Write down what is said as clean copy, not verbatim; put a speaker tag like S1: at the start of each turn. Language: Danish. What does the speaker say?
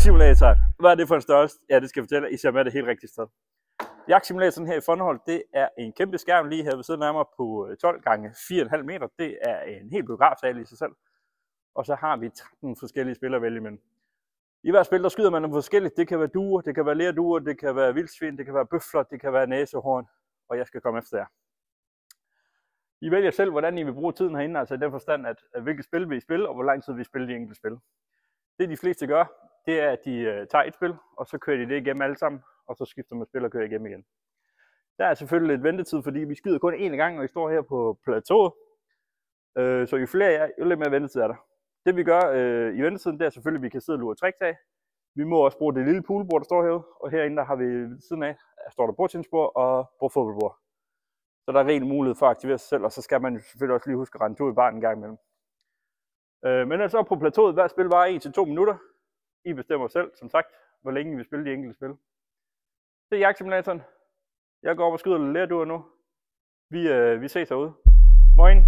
S1: Jagtsimulatoren. Hvad er det for en størrelse? Ja, det skal jeg fortælle. I ser med det helt rigtigt sted. Jagtsimulatoren her i Fonderhold, det er en kæmpe skærm lige her ved siden af mig på 12 gange 4,5 meter. Det er en helt biografsal i sig selv. Og så har vi 13 forskellige spil at vælge imellem. I hvert spil, der skyder man nogle forskelligt. Det kan være duer, det kan være lerduer, det kan være vildsvin, det kan være bøfler, det kan være næsehorn. Og jeg skal komme efter jer. I vælger selv, hvordan I vil bruge tiden herinde, altså i den forstand, at hvilket spil vil I spille, og hvor lang tid vil I spille de enkelte spil. Det de fleste gør, det er, at de tager et spil, og så kører de det igennem alle sammen, og så skifter man spil og kører igennem igen. Der er selvfølgelig lidt ventetid, fordi vi skyder kun én gang, når I står her på plateauet. Så jo flere er, jo lidt mere ventetid er der. Det vi gør i ventetiden, det er selvfølgelig, at vi kan sidde og lure triktag. Vi må også bruge det lille poolbord, der står herude, og herinde der har vi ved siden af, står der bordtennisbord og bordfodboldbord. Så der er ren mulighed for at aktivere sig selv, og så skal man jo selvfølgelig også lige huske at rende tur i baren en gang imellem. Men altså på plateauet, hver spil varer 1-2 minutter. I bestemmer selv, som sagt, hvor længe I vil spille de enkelte spil. Det er jagtsimulatoren. Jeg går op og skyder lidt lerduer nu. Vi ses herude. Moin!